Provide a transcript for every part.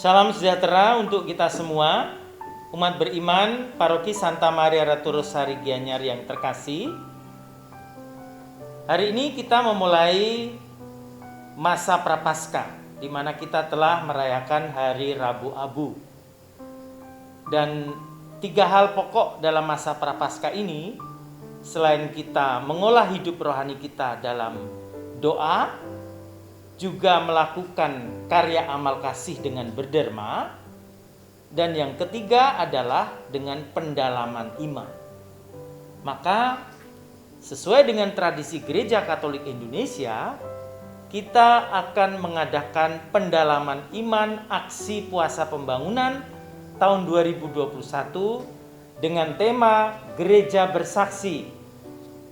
Salam sejahtera untuk kita semua, umat beriman Paroki Santa Maria Ratu Rosari Gianyar yang terkasih. Hari ini kita memulai masa Prapaskah, di mana kita telah merayakan Hari Rabu Abu. Dan 3 hal pokok dalam masa Prapaskah ini, selain kita mengolah hidup rohani kita dalam doa, juga melakukan karya amal kasih dengan berderma, dan yang ketiga adalah dengan pendalaman iman. Maka sesuai dengan tradisi Gereja Katolik Indonesia, kita akan mengadakan pendalaman iman aksi puasa pembangunan tahun 2021 dengan tema Gereja Bersaksi,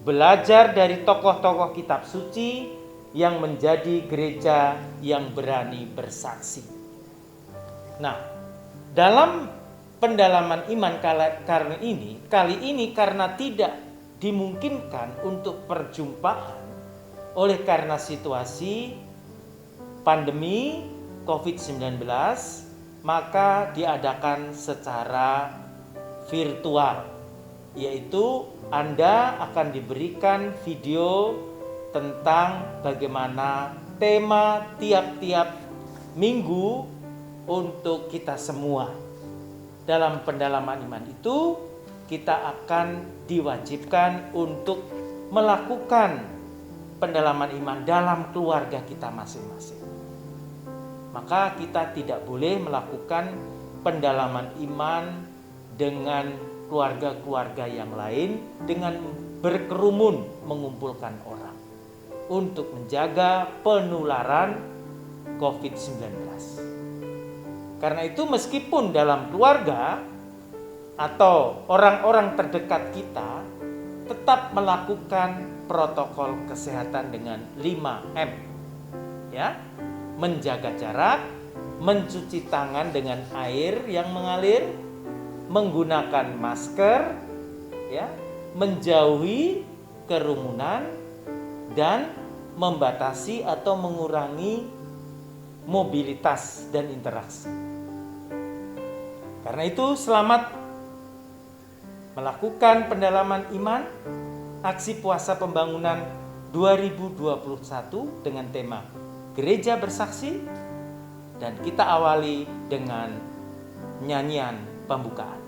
belajar dari tokoh-tokoh kitab suci yang menjadi gereja yang berani bersaksi. Nah, dalam pendalaman iman kali ini karena tidak dimungkinkan untuk perjumpaan oleh karena situasi pandemi COVID-19, maka diadakan secara virtual, yaitu Anda akan diberikan video tentang bagaimana tema tiap-tiap minggu untuk kita semua. Dalam pendalaman iman itu, kita akan diwajibkan untuk melakukan pendalaman iman dalam keluarga kita masing-masing. Maka kita tidak boleh melakukan pendalaman iman dengan keluarga-keluarga yang lain dengan berkerumun mengumpulkan orang, untuk menjaga penularan COVID-19. Karena itu meskipun dalam keluarga atau orang-orang terdekat kita tetap melakukan protokol kesehatan dengan 5M. Ya, menjaga jarak, mencuci tangan dengan air yang mengalir, menggunakan masker, ya, menjauhi kerumunan, dan membatasi atau mengurangi mobilitas dan interaksi. Karena itu selamat melakukan pendalaman iman aksi puasa pembangunan 2021 dengan tema Gereja Bersaksi, dan kita awali dengan nyanyian pembukaan.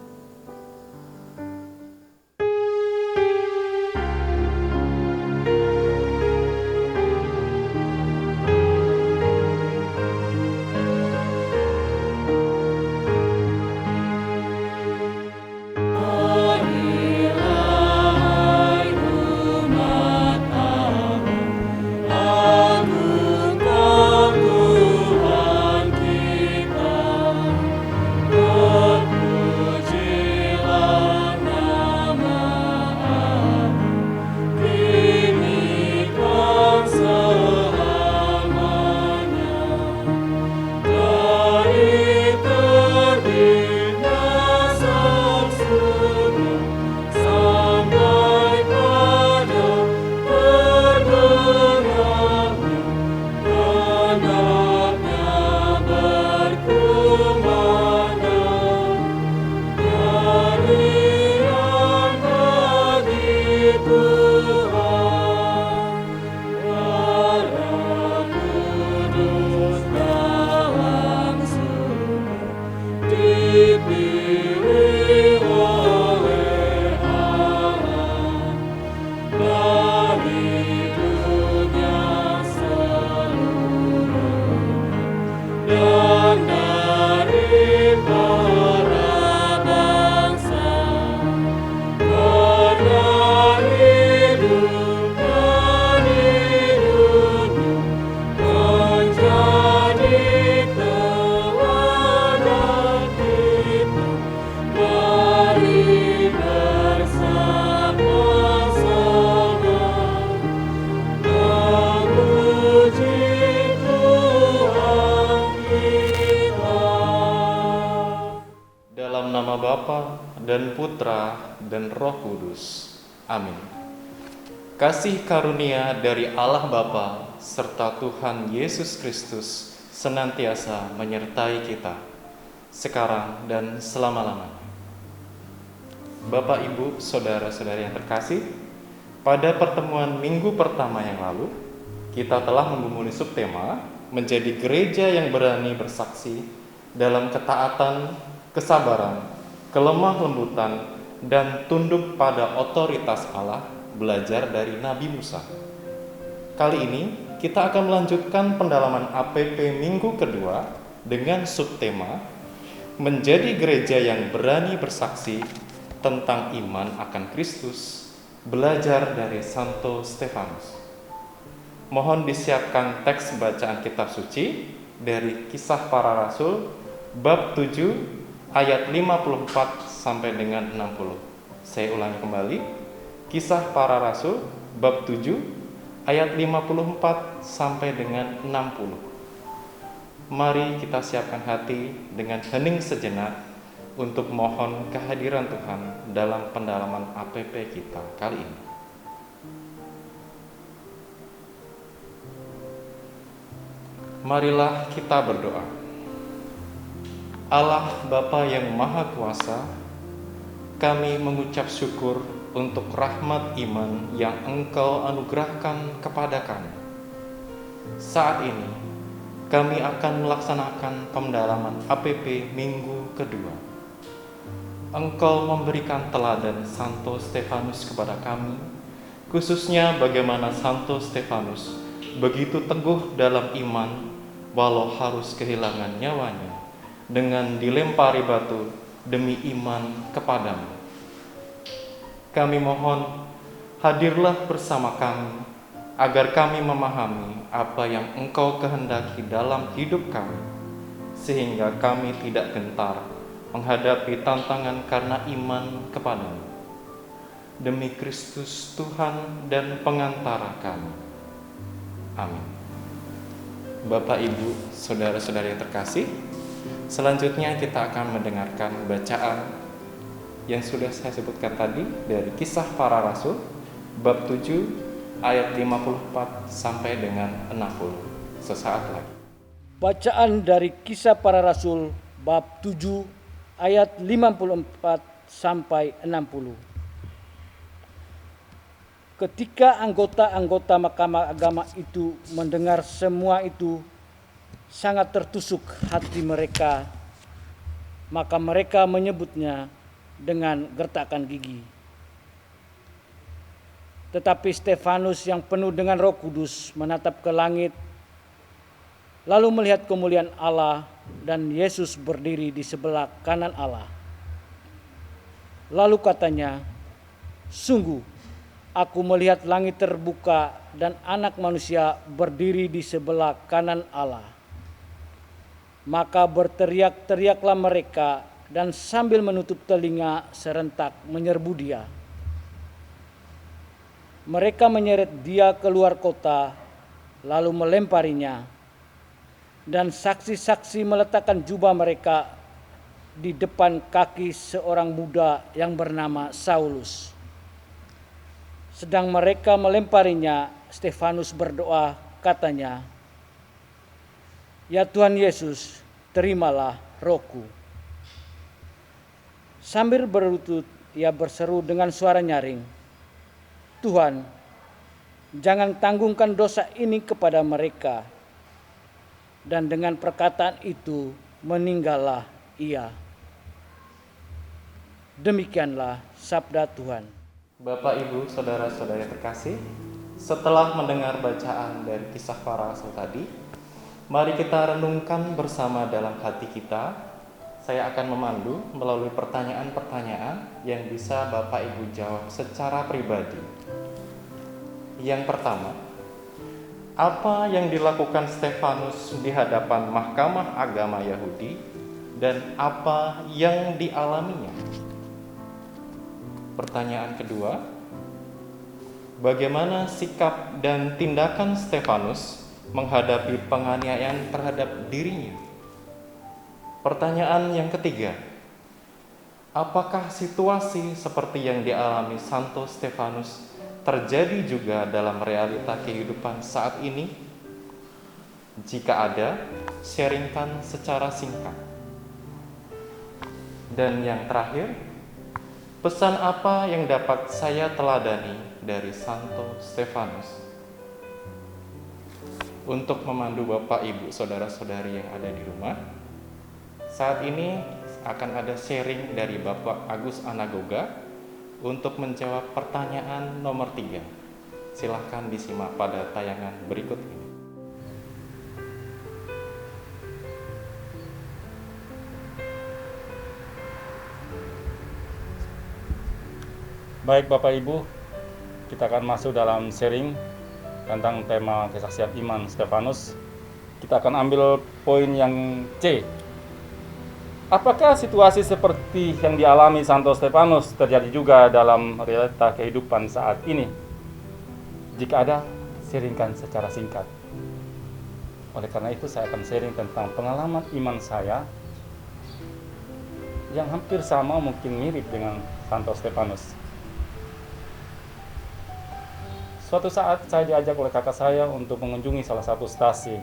Bapa dan Putra dan Roh Kudus. Amin. Kasih karunia dari Allah Bapa serta Tuhan Yesus Kristus senantiasa menyertai kita. sekarang dan selama-lamanya. Bapak, Ibu, saudara-saudari yang terkasih, pada pertemuan minggu pertama yang lalu, kita telah menggumuli subtema menjadi gereja yang berani bersaksi dalam ketaatan, kesabaran, kelemah lembutan, dan tunduk pada otoritas Allah, belajar dari Nabi Musa. Kali ini kita akan melanjutkan pendalaman APP minggu kedua dengan subtema menjadi gereja yang berani bersaksi tentang iman akan Kristus, belajar dari Santo Stefanus. Mohon disiapkan teks bacaan kitab suci dari Kisah Para Rasul bab 7 ayat 54 sampai dengan 60. Saya ulangi kembali. Kisah Para Rasul bab 7 ayat 54 sampai dengan 60. Mari kita siapkan hati dengan hening sejenak untuk mohon kehadiran Tuhan dalam pendalaman APP kita kali ini. Marilah kita berdoa. Allah Bapa yang Maha Kuasa, kami mengucap syukur untuk rahmat iman yang Engkau anugerahkan kepada kami. Saat ini, kami akan melaksanakan pendalaman APP minggu kedua. Engkau memberikan teladan Santo Stefanus kepada kami, khususnya bagaimana Santo Stefanus begitu teguh dalam iman walau harus kehilangan nyawanya dengan dilempari batu demi iman kepadamu. Kami mohon, hadirlah bersama kami agar kami memahami apa yang Engkau kehendaki dalam hidup kami, sehingga kami tidak gentar menghadapi tantangan karena iman kepadamu. Demi Kristus Tuhan dan pengantara kami. Amin. Bapak, Ibu, saudara-saudari yang terkasih, selanjutnya kita akan mendengarkan bacaan yang sudah saya sebutkan tadi dari Kisah Para Rasul bab 7 ayat 54 sampai dengan 60. Sesaat lagi. Bacaan dari Kisah Para Rasul bab 7 ayat 54 sampai 60. Ketika anggota-anggota Mahkamah Agama itu mendengar semua itu, sangat tertusuk hati mereka, maka mereka menyebutnya dengan gertakan gigi. Tetapi Stefanus yang penuh dengan Roh Kudus menatap ke langit, lalu melihat kemuliaan Allah dan Yesus berdiri di sebelah kanan Allah. Lalu katanya, "Sungguh, aku melihat langit terbuka dan Anak Manusia berdiri di sebelah kanan Allah." Maka berteriak-teriaklah mereka dan sambil menutup telinga serentak menyerbu dia. Mereka menyeret dia keluar kota, lalu melemparinya. Dan saksi-saksi meletakkan jubah mereka di depan kaki seorang muda yang bernama Saulus. Sedang mereka melemparinya, Stefanus berdoa, katanya, "Ya Tuhan Yesus, terimalah rohku." Sambil berlutut, ia berseru dengan suara nyaring, "Tuhan, jangan tanggungkan dosa ini kepada mereka." Dan dengan perkataan itu, meninggallah ia. Demikianlah sabda Tuhan. Bapak, Ibu, saudara-saudari terkasih, setelah mendengar bacaan dari Kisah Para Rasul tadi, mari kita renungkan bersama dalam hati kita. Saya akan memandu melalui pertanyaan-pertanyaan yang bisa Bapak Ibu jawab secara pribadi. Yang pertama, apa yang dilakukan Stefanus di hadapan Mahkamah Agama Yahudi dan apa yang dialaminya? Pertanyaan kedua, bagaimana sikap dan tindakan Stefanus menghadapi penganiayaan terhadap dirinya? Pertanyaan yang ketiga, apakah situasi seperti yang dialami Santo Stefanus terjadi juga dalam realita kehidupan saat ini? Jika ada, sharingkan secara singkat. Dan yang terakhir, pesan apa yang dapat saya teladani dari Santo Stefanus? Untuk memandu Bapak, Ibu, Saudara-saudari yang ada di rumah, saat ini akan ada sharing dari Bapak Agus Anagoga untuk menjawab pertanyaan nomor 3. Silahkan disimak pada tayangan berikut ini. Baik Bapak Ibu, kita akan masuk dalam sharing tentang tema kesaksian iman Stefanus. Kita akan ambil poin yang C. Apakah situasi seperti yang dialami Santo Stefanus terjadi juga dalam realita kehidupan saat ini? Jika ada, sharingkan secara singkat. Oleh karena itu saya akan sharing tentang pengalaman iman saya yang hampir sama, mungkin mirip dengan Santo Stefanus. Suatu saat saya diajak oleh kakak saya untuk mengunjungi salah satu stasi,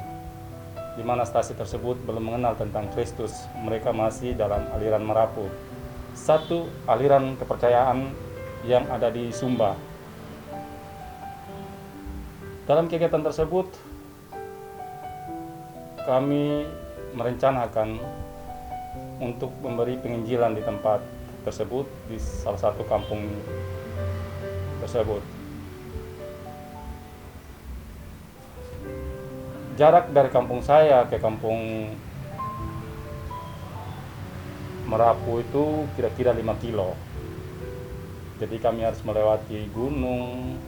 di mana stasi tersebut belum mengenal tentang Kristus. Mereka masih dalam aliran Marapu, satu aliran kepercayaan yang ada di Sumba. Dalam kegiatan tersebut, kami merencanakan untuk memberi penginjilan di tempat tersebut, di salah satu kampung tersebut. Jarak dari kampung saya ke kampung Merapu itu kira-kira 5 kilo. Jadi kami harus melewati gunung,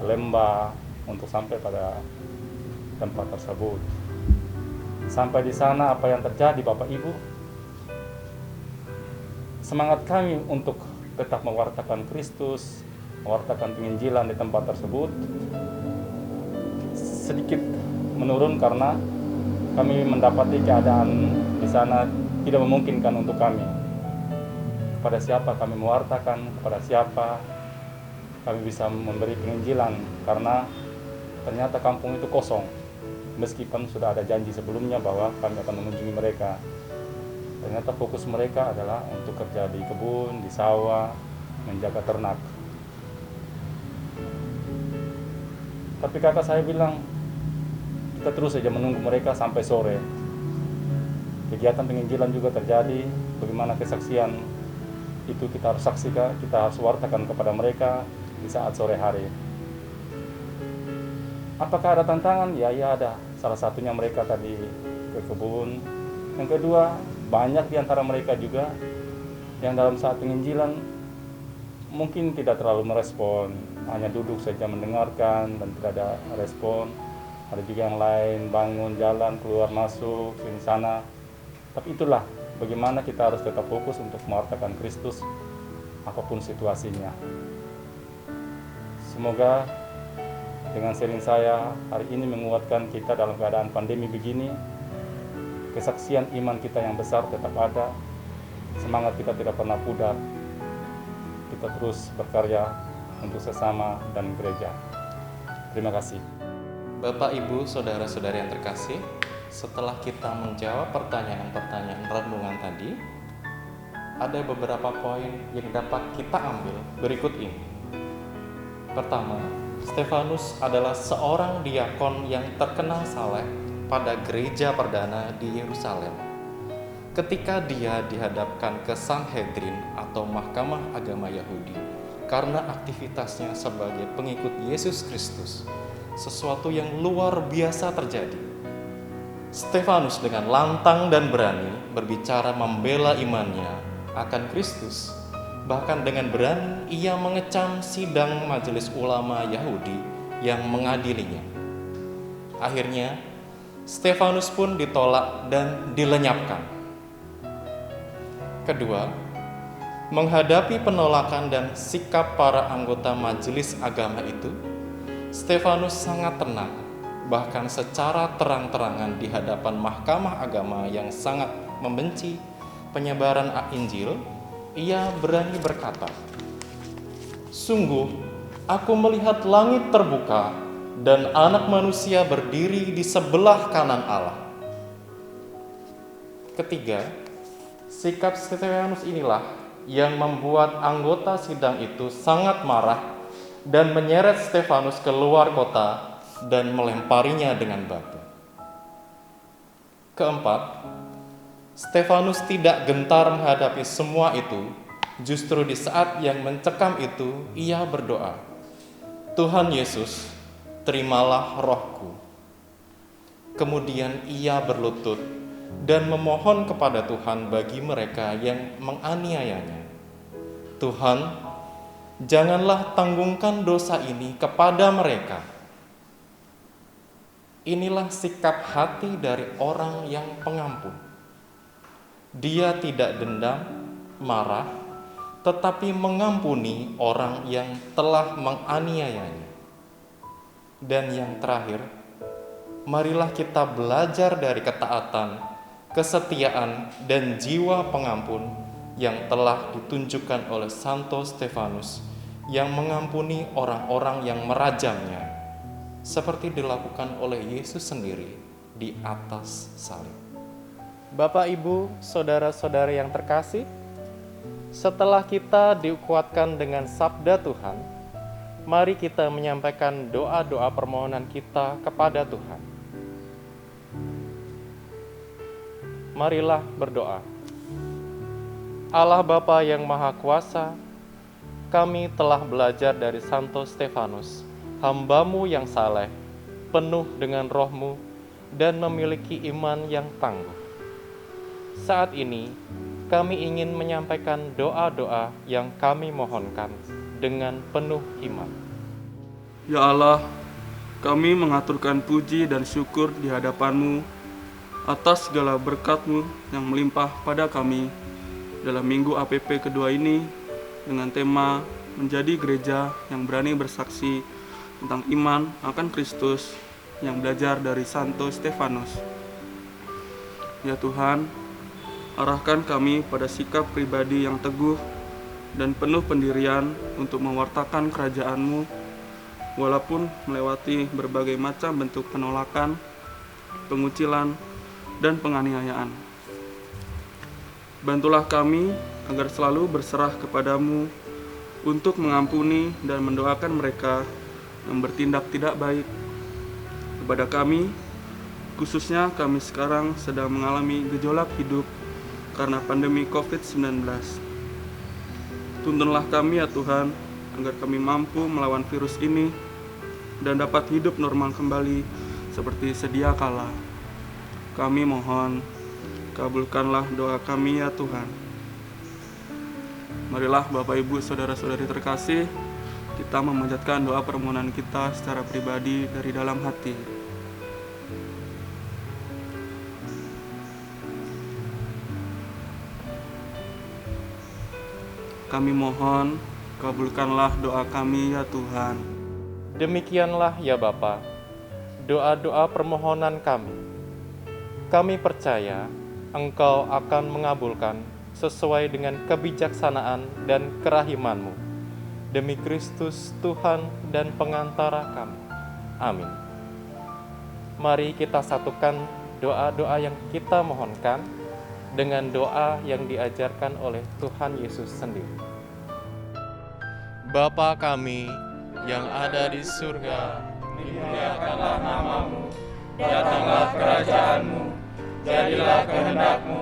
lembah untuk sampai pada tempat tersebut. Sampai di sana apa yang terjadi Bapak Ibu? Semangat kami untuk tetap mewartakan Kristus, mewartakan penginjilan di tempat tersebut sedikit menurun karena kami mendapati keadaan di sana tidak memungkinkan untuk kami. Kepada siapa kami mewartakan, kepada siapa kami bisa memberi penginjilan, karena ternyata kampung itu kosong. Meskipun sudah ada janji sebelumnya bahwa kami akan mengunjungi mereka. Ternyata fokus mereka adalah untuk kerja di kebun, di sawah, menjaga ternak. Tapi kakak saya bilang, kita terus saja menunggu mereka sampai sore. Kegiatan penginjilan juga terjadi. Bagaimana kesaksian itu kita harus saksikan, kita harus wartakan kepada mereka di saat sore hari. Apakah ada tantangan? Ya ada. Salah satunya mereka tadi ke kebun. Yang kedua, banyak di antara mereka juga yang dalam saat penginjilan mungkin tidak terlalu merespon, hanya duduk saja mendengarkan dan tidak ada respon. Ada juga yang lain bangun, jalan, keluar, masuk, sini sana. Tapi itulah bagaimana kita harus tetap fokus untuk mewartakan Kristus apapun situasinya. Semoga dengan sharing saya hari ini menguatkan kita dalam keadaan pandemi begini. Kesaksian iman kita yang besar tetap ada. Semangat kita tidak pernah pudar. Kita terus berkarya untuk sesama dan gereja. Terima kasih. Bapak, Ibu, Saudara-saudari yang terkasih, setelah kita menjawab pertanyaan-pertanyaan renungan tadi, ada beberapa poin yang dapat kita ambil berikut ini. Pertama, Stefanus adalah seorang diakon yang terkenal saleh pada gereja perdana di Yerusalem. Ketika dia dihadapkan ke Sanhedrin atau Mahkamah Agama Yahudi karena aktivitasnya sebagai pengikut Yesus Kristus, sesuatu yang luar biasa terjadi. Stefanus dengan lantang dan berani berbicara membela imannya akan Kristus. Bahkan dengan berani ia mengecam sidang majelis ulama Yahudi yang mengadilinya. Akhirnya Stefanus pun ditolak dan dilenyapkan. Kedua, menghadapi penolakan dan sikap para anggota majelis agama itu, Stefanus sangat tenang, bahkan secara terang-terangan di hadapan mahkamah agama yang sangat membenci penyebaran Injil, ia berani berkata, "Sungguh, aku melihat langit terbuka dan Anak Manusia berdiri di sebelah kanan Allah." Ketiga, Sikap Stefanus inilah yang membuat anggota sidang itu sangat marah dan menyeret Stefanus keluar kota dan melemparinya dengan batu. Keempat, Stefanus tidak gentar menghadapi semua itu. Justru di saat yang mencekam itu, ia berdoa, "Tuhan Yesus, terimalah rohku." Kemudian ia berlutut dan memohon kepada Tuhan bagi mereka yang menganiayanya. "Tuhan, janganlah tanggungkan dosa ini kepada mereka." Inilah sikap hati dari orang yang pengampun. Dia tidak dendam, marah, tetapi mengampuni orang yang telah menganiayanya. Dan yang terakhir, marilah kita belajar dari ketaatan, kesetiaan, dan jiwa pengampun yang telah ditunjukkan oleh Santo Stefanus yang mengampuni orang-orang yang merajamnya, seperti dilakukan oleh Yesus sendiri di atas salib. Bapak, Ibu, saudara-saudara yang terkasih, setelah kita dikuatkan dengan sabda Tuhan, mari kita menyampaikan doa-doa permohonan kita kepada Tuhan. Marilah berdoa. Allah Bapa yang Maha Kuasa, kami telah belajar dari Santo Stefanus, hamba-Mu yang saleh, penuh dengan Roh-Mu, dan memiliki iman yang tangguh. Saat ini, kami ingin menyampaikan doa-doa yang kami mohonkan dengan penuh iman. Ya Allah, kami mengaturkan puji dan syukur di hadapan-Mu atas segala berkat-Mu yang melimpah pada kami dalam minggu APP kedua ini dengan tema menjadi gereja yang berani bersaksi tentang iman akan Kristus yang belajar dari Santo Stefanus. Ya Tuhan, arahkan kami pada sikap pribadi yang teguh dan penuh pendirian untuk mewartakan kerajaan-Mu, walaupun melewati berbagai macam bentuk penolakan, pengucilan, dan penganiayaan. Bantulah kami agar selalu berserah kepada-Mu untuk mengampuni dan mendoakan mereka yang bertindak tidak baik kepada kami, khususnya kami sekarang sedang mengalami gejolak hidup karena pandemi COVID-19. Tuntunlah kami ya Tuhan, agar kami mampu melawan virus ini dan dapat hidup normal kembali seperti sedia kala. Kami mohon, kabulkanlah doa kami ya Tuhan. Marilah Bapak Ibu Saudara-saudari terkasih, kita memanjatkan doa permohonan kita secara pribadi dari dalam hati. Kami mohon, kabulkanlah doa kami ya Tuhan. Demikianlah ya Bapa, doa-doa permohonan kami. Kami percaya Engkau akan mengabulkan sesuai dengan kebijaksanaan dan kerahiman-Mu. Demi Kristus Tuhan dan pengantara kami. Amin. Mari kita satukan doa-doa yang kita mohonkan dengan doa yang diajarkan oleh Tuhan Yesus sendiri. Bapa kami yang ada di surga, dimuliakanlah nama-Mu, datanglah kerajaan-Mu, jadilah kehendak-Mu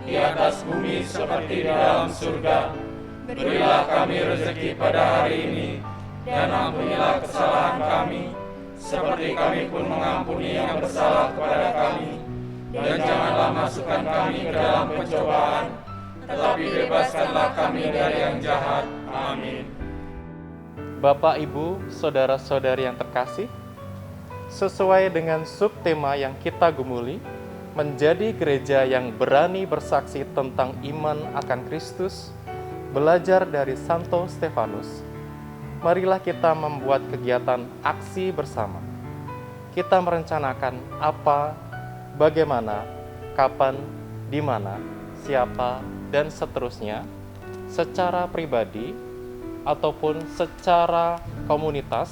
di atas bumi seperti di dalam surga. Berilah kami rezeki pada hari ini, dan ampunilah kesalahan kami, seperti kami pun mengampuni yang bersalah kepada kami. Dan janganlah masukkan kami ke dalam pencobaan, tetapi bebaskanlah kami dari yang jahat. Amin. Bapak, Ibu, saudara-saudari yang terkasih, sesuai dengan subtema yang kita gumuli, menjadi gereja yang berani bersaksi tentang iman akan Kristus, belajar dari Santo Stefanus, marilah kita membuat kegiatan aksi bersama. Kita merencanakan apa, bagaimana, kapan, di mana, siapa, dan seterusnya, secara pribadi ataupun secara komunitas,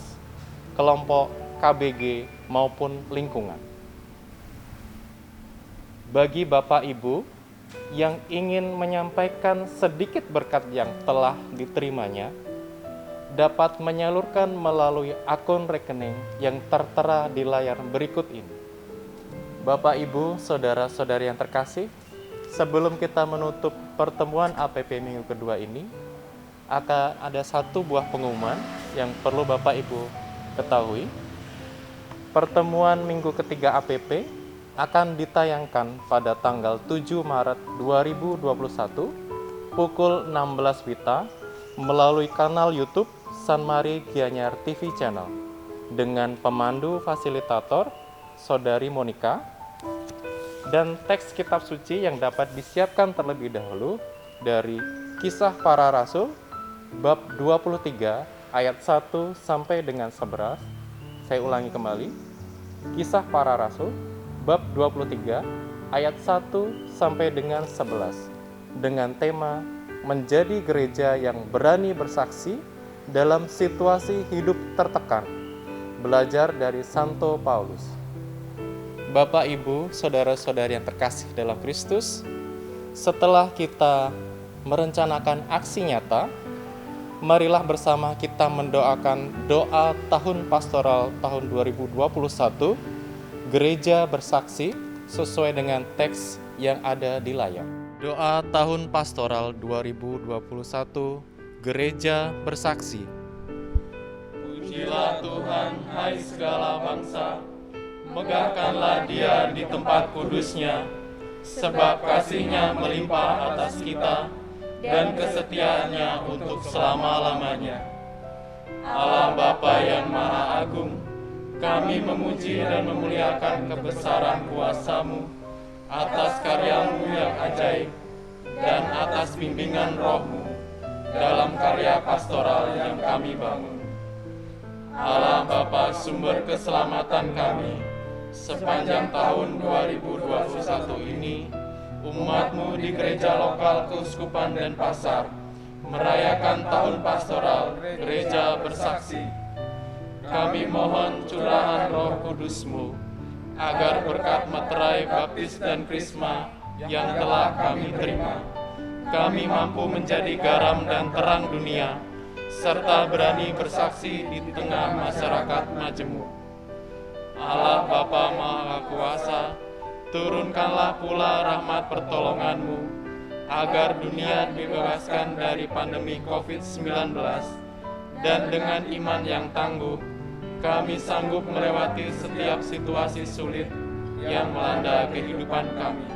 kelompok, KBG, maupun lingkungan. Bagi Bapak Ibu yang ingin menyampaikan sedikit berkat yang telah diterimanya dapat menyalurkan melalui akun rekening yang tertera di layar berikut ini. Bapak, Ibu, saudara-saudari yang terkasih, sebelum kita menutup pertemuan APP minggu kedua ini, akan ada satu buah pengumuman yang perlu Bapak Ibu ketahui. Pertemuan minggu ketiga APP akan ditayangkan pada tanggal 7 Maret 2021 pukul 16 WITA melalui kanal YouTube San Mari Gianyar TV Channel dengan pemandu fasilitator Saudari Monica, dan teks kitab suci yang dapat disiapkan terlebih dahulu dari Kisah Para Rasul bab 23 ayat 1 sampai dengan 11. Saya ulangi kembali. Kisah Para Rasul bab 23 ayat 1 sampai dengan 11 dengan tema menjadi gereja yang berani bersaksi dalam situasi hidup tertekan. Belajar dari Santo Paulus. Bapak, Ibu, saudara-saudari yang terkasih dalam Kristus, setelah kita merencanakan aksi nyata, marilah bersama kita mendoakan doa tahun pastoral tahun 2021 Gereja Bersaksi sesuai dengan teks yang ada di layar. Doa tahun pastoral 2021 Gereja Bersaksi. Pujilah Tuhan, hai segala bangsa, megahkanlah Dia di tempat kudusnya, sebab kasih-Nya melimpah atas kita dan kesetiaannya untuk selama-lamanya. Allah Bapa yang Maha Agung, kami memuji dan memuliakan kebesaran kuasa-Mu atas karya-Mu yang ajaib dan atas bimbingan Roh-Mu dalam karya pastoral yang kami bangun. Allah Bapa sumber keselamatan kami, sepanjang tahun 2021 ini, umat-Mu di gereja lokal Keuskupan Denpasar merayakan tahun pastoral Gereja Bersaksi. Kami mohon curahan Roh Kudus-Mu, agar berkat materai baptis dan krisma yang telah kami terima, kami mampu menjadi garam dan terang dunia, serta berani bersaksi di tengah masyarakat majemuk. Allah Bapa Maha Kuasa, turunkanlah pula rahmat pertolongan-Mu, agar dunia dibebaskan dari pandemi COVID-19, dan dengan iman yang tangguh, kami sanggup melewati setiap situasi sulit yang melanda kehidupan kami.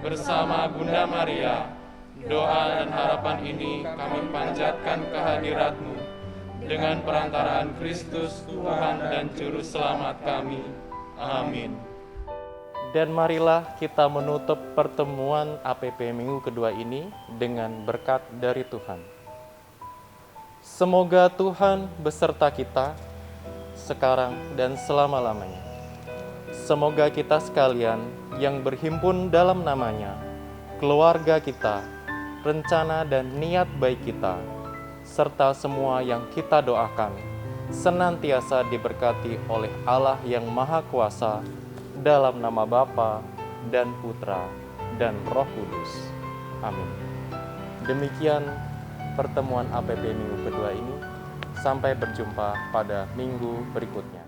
Bersama Bunda Maria, doa dan harapan ini kami panjatkan kehadirat-Mu dengan perantaraan Kristus, Tuhan dan Juru Selamat kami. Amin. Dan marilah kita menutup pertemuan APP minggu kedua ini dengan berkat dari Tuhan. Semoga Tuhan beserta kita sekarang dan selama-lamanya. Semoga kita sekalian yang berhimpun dalam namanya, keluarga kita, rencana dan niat baik kita, serta semua yang kita doakan, senantiasa diberkati oleh Allah yang Maha Kuasa, dalam nama Bapa dan Putra dan Roh Kudus. Amin. Demikian pertemuan APP minggu kedua ini. Sampai berjumpa pada minggu berikutnya.